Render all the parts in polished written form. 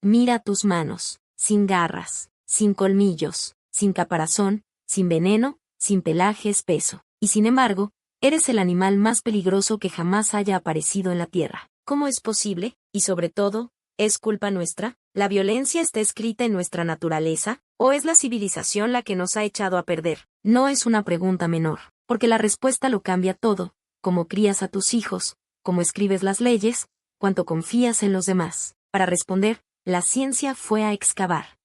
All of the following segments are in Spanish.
Mira tus manos, sin garras, sin colmillos, sin caparazón, sin veneno, sin pelaje espeso. Y sin embargo, eres el animal más peligroso que jamás haya aparecido en la Tierra. ¿Cómo es posible? Y sobre todo, ¿es culpa nuestra? ¿La violencia está escrita en nuestra naturaleza? ¿O es la civilización la que nos ha echado a perder? No es una pregunta menor, porque la respuesta lo cambia todo: cómo crías a tus hijos, cómo escribes las leyes, cuánto confías en los demás. Para responder, la ciencia fue a excavar.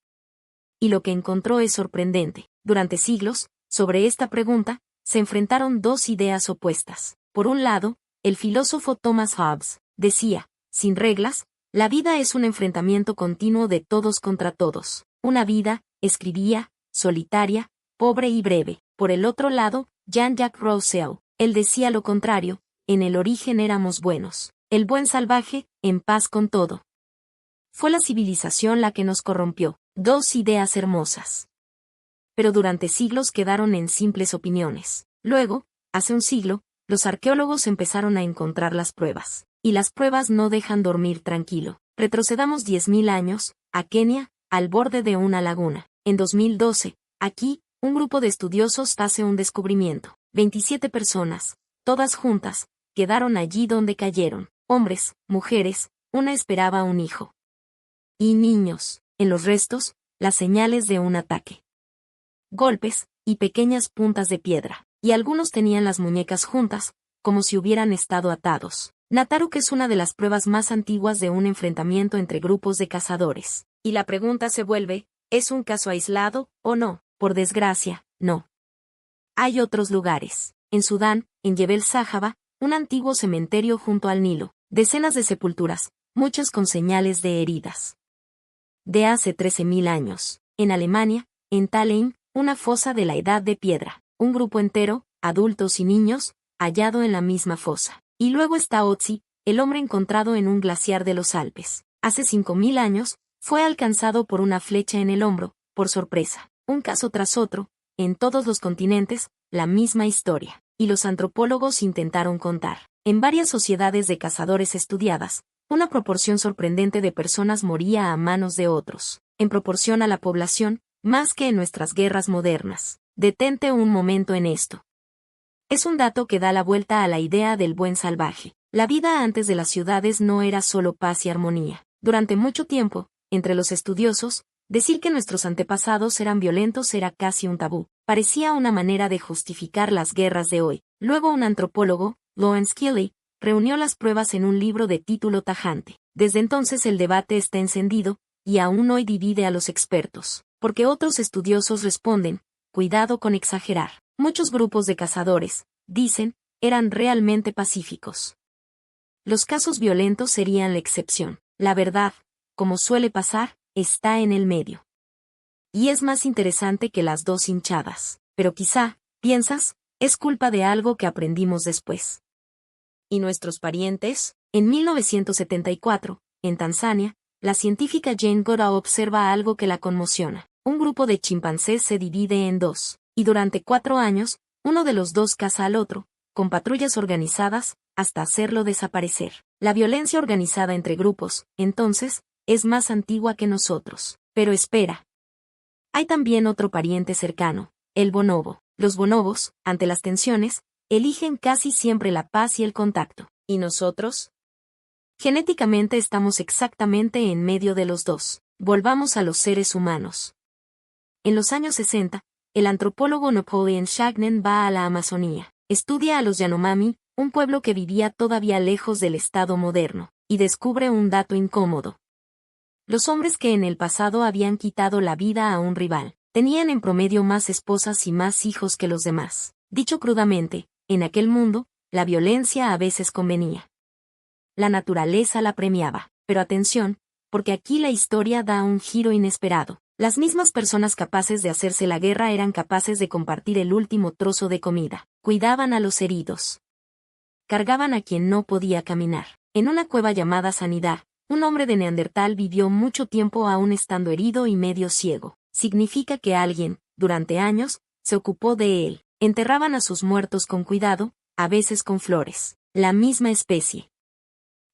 Y lo que encontró es sorprendente. Durante siglos, sobre esta pregunta, se enfrentaron dos ideas opuestas. Por un lado, el filósofo Thomas Hobbes decía: sin reglas, la vida es un enfrentamiento continuo de todos contra todos. Una vida, escribía, solitaria, pobre y breve. Por el otro lado, Jean-Jacques Rousseau, él decía lo contrario: en el origen éramos buenos. El buen salvaje, en paz con todo. Fue la civilización la que nos corrompió. Dos ideas hermosas. Pero durante siglos quedaron en simples opiniones. Luego, hace un siglo, los arqueólogos empezaron a encontrar las pruebas. Y las pruebas no dejan dormir tranquilo. Retrocedamos 10.000 años, a Kenia, al borde de una laguna. En 2012, aquí, un grupo de estudiosos hace un descubrimiento. 27 personas, todas juntas, quedaron allí donde cayeron. Hombres, mujeres, una esperaba un hijo. Y niños. En los restos, las señales de un ataque. Golpes, y pequeñas puntas de piedra. Y algunos tenían las muñecas juntas, como si hubieran estado atados. Nataruk es una de las pruebas más antiguas de un enfrentamiento entre grupos de cazadores. Y la pregunta se vuelve: ¿es un caso aislado, o no? Por desgracia, no. Hay otros lugares. En Sudán, en Jebel Sahaba, un antiguo cementerio junto al Nilo. Decenas de sepulturas, muchas con señales de heridas. De hace 13.000 años. En Alemania, en Thalheim, una fosa de la Edad de Piedra. Un grupo entero, adultos y niños, hallado en la misma fosa. Y luego está Otzi, el hombre encontrado en un glaciar de los Alpes. Hace 5.000 años, fue alcanzado por una flecha en el hombro, por sorpresa. Un caso tras otro, en todos los continentes, la misma historia. Y los antropólogos intentaron contar. En varias sociedades de cazadores estudiadas, una proporción sorprendente de personas moría a manos de otros. En proporción a la población, más que en nuestras guerras modernas. Detente un momento en esto. Es un dato que da la vuelta a la idea del buen salvaje. La vida antes de las ciudades no era solo paz y armonía. Durante mucho tiempo, entre los estudiosos, decir que nuestros antepasados eran violentos era casi un tabú. Parecía una manera de justificar las guerras de hoy. Luego un antropólogo, Lawrence Keeley, reunió las pruebas en un libro de título tajante. Desde entonces el debate está encendido, y aún hoy divide a los expertos. Porque otros estudiosos responden: cuidado con exagerar. Muchos grupos de cazadores, dicen, eran realmente pacíficos. Los casos violentos serían la excepción. La verdad, como suele pasar, está en el medio. Y es más interesante que las dos hinchadas. Pero quizá, piensas, es culpa de algo que aprendimos después. ¿Y nuestros parientes? En 1974, en Tanzania, la científica Jane Goodall observa algo que la conmociona. Un grupo de chimpancés se divide en dos, y durante 4 años, uno de los dos caza al otro, con patrullas organizadas, hasta hacerlo desaparecer. La violencia organizada entre grupos, entonces, es más antigua que nosotros. Pero espera. Hay también otro pariente cercano, el bonobo. Los bonobos, ante las tensiones, eligen casi siempre la paz y el contacto. ¿Y nosotros? Genéticamente estamos exactamente en medio de los dos. Volvamos a los seres humanos. En los años 60, el antropólogo Napoleon Chagnon va a la Amazonía. Estudia a los Yanomami, un pueblo que vivía todavía lejos del Estado moderno, y descubre un dato incómodo. Los hombres que en el pasado habían quitado la vida a un rival, tenían en promedio más esposas y más hijos que los demás. Dicho crudamente, en aquel mundo, la violencia a veces convenía. La naturaleza la premiaba. Pero atención, porque aquí la historia da un giro inesperado. Las mismas personas capaces de hacerse la guerra eran capaces de compartir el último trozo de comida. Cuidaban a los heridos. Cargaban a quien no podía caminar. En una cueva llamada Sanidad, un hombre de Neandertal vivió mucho tiempo aún estando herido y medio ciego. Significa que alguien, durante años, se ocupó de él. Enterraban a sus muertos con cuidado, a veces con flores. La misma especie.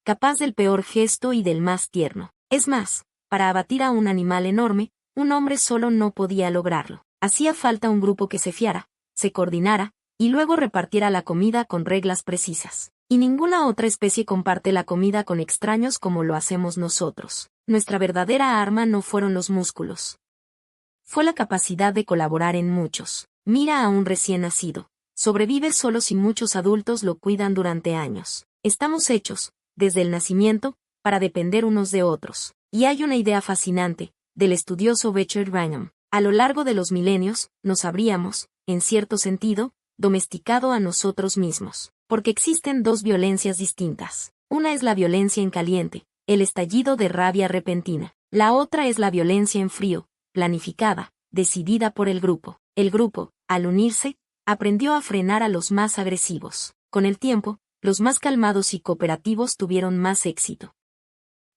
Capaz del peor gesto y del más tierno. Es más, Para abatir a un animal enorme, un hombre solo no podía lograrlo. Hacía falta un grupo que se fiara, se coordinara, y luego repartiera la comida con reglas precisas. Y ninguna otra especie comparte la comida con extraños como lo hacemos nosotros. Nuestra verdadera arma no fueron los músculos. Fue la capacidad de colaborar en muchos. Mira a un recién nacido. Sobrevive solo si muchos adultos lo cuidan durante años. Estamos hechos, desde el nacimiento, para depender unos de otros. Y hay una idea fascinante, del estudioso Beecher Wrangham. A lo largo de los milenios, nos habríamos, en cierto sentido, domesticado a nosotros mismos. Porque existen dos violencias distintas. Una es la violencia en caliente, el estallido de rabia repentina. La otra es la violencia en frío, planificada, decidida por el grupo. El grupo, al unirse, aprendió a frenar a los más agresivos. Con el tiempo, los más calmados y cooperativos tuvieron más éxito.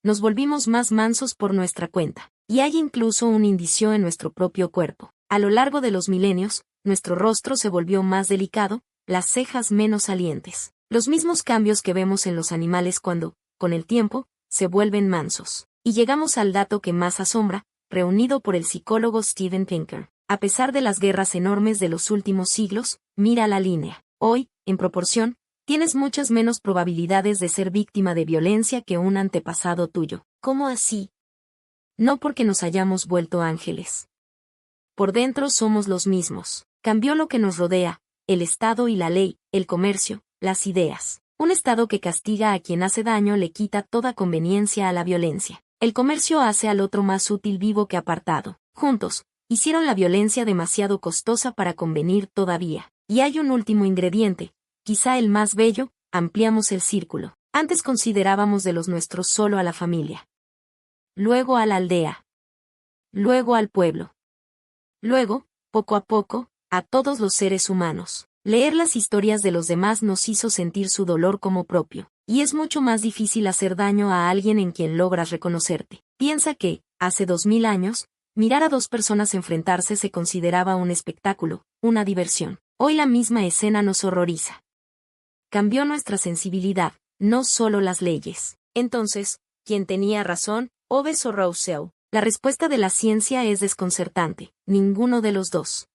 Nos volvimos más mansos por nuestra cuenta. Y hay incluso un indicio en nuestro propio cuerpo. A lo largo de los milenios, nuestro rostro se volvió más delicado, las cejas menos salientes. Los mismos cambios que vemos en los animales cuando, con el tiempo, se vuelven mansos. Y llegamos al dato que más asombra, reunido por el psicólogo Steven Pinker. A pesar de las guerras enormes de los últimos siglos, mira la línea. Hoy, en proporción, tienes muchas menos probabilidades de ser víctima de violencia que un antepasado tuyo. ¿Cómo así? No porque nos hayamos vuelto ángeles. Por dentro somos los mismos. Cambió lo que nos rodea, el Estado y la ley, el comercio, las ideas. Un Estado que castiga a quien hace daño le quita toda conveniencia a la violencia. El comercio hace al otro más útil vivo que apartado. Juntos, hicieron la violencia demasiado costosa para convenir todavía. Y hay un último ingrediente, quizá el más bello, ampliamos el círculo. Antes considerábamos de los nuestros solo a la familia. Luego a la aldea. Luego al pueblo. Luego, poco a poco, a todos los seres humanos. Leer las historias de los demás nos hizo sentir su dolor como propio. Y es mucho más difícil hacer daño a alguien en quien logras reconocerte. Piensa que, hace 2000 años, mirar a dos personas enfrentarse se consideraba un espectáculo, una diversión. Hoy la misma escena nos horroriza. Cambió nuestra sensibilidad, no solo las leyes. Entonces, ¿quién tenía razón, Hobbes o Rousseau? La respuesta de la ciencia es desconcertante, ninguno de los dos.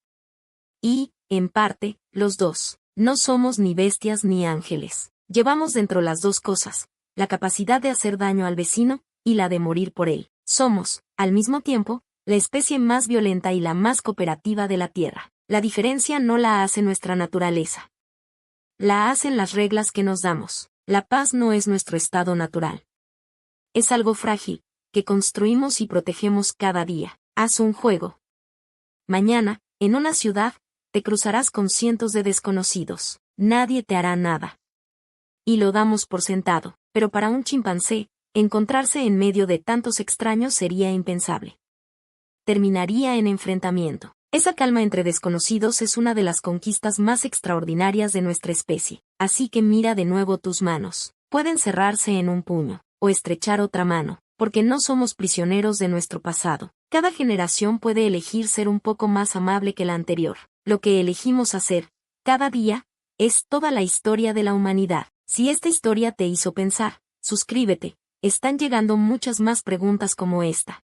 Y, en parte, los dos. No somos ni bestias ni ángeles. Llevamos dentro las dos cosas, la capacidad de hacer daño al vecino, y la de morir por él. Somos, al mismo tiempo, la especie más violenta y la más cooperativa de la Tierra. La diferencia no la hace nuestra naturaleza. La hacen las reglas que nos damos. La paz no es nuestro estado natural. Es algo frágil, que construimos y protegemos cada día. Haz un juego. Mañana, en una ciudad, te cruzarás con cientos de desconocidos. Nadie te hará nada. Y lo damos por sentado, pero para un chimpancé, encontrarse en medio de tantos extraños sería impensable. Terminaría en enfrentamiento. Esa calma entre desconocidos es una de las conquistas más extraordinarias de nuestra especie. Así que mira de nuevo tus manos. Pueden cerrarse en un puño, o estrechar otra mano, porque no somos prisioneros de nuestro pasado. Cada generación puede elegir ser un poco más amable que la anterior. Lo que elegimos hacer, cada día, es toda la historia de la humanidad. Si esta historia te hizo pensar, suscríbete. Están llegando muchas más preguntas como esta.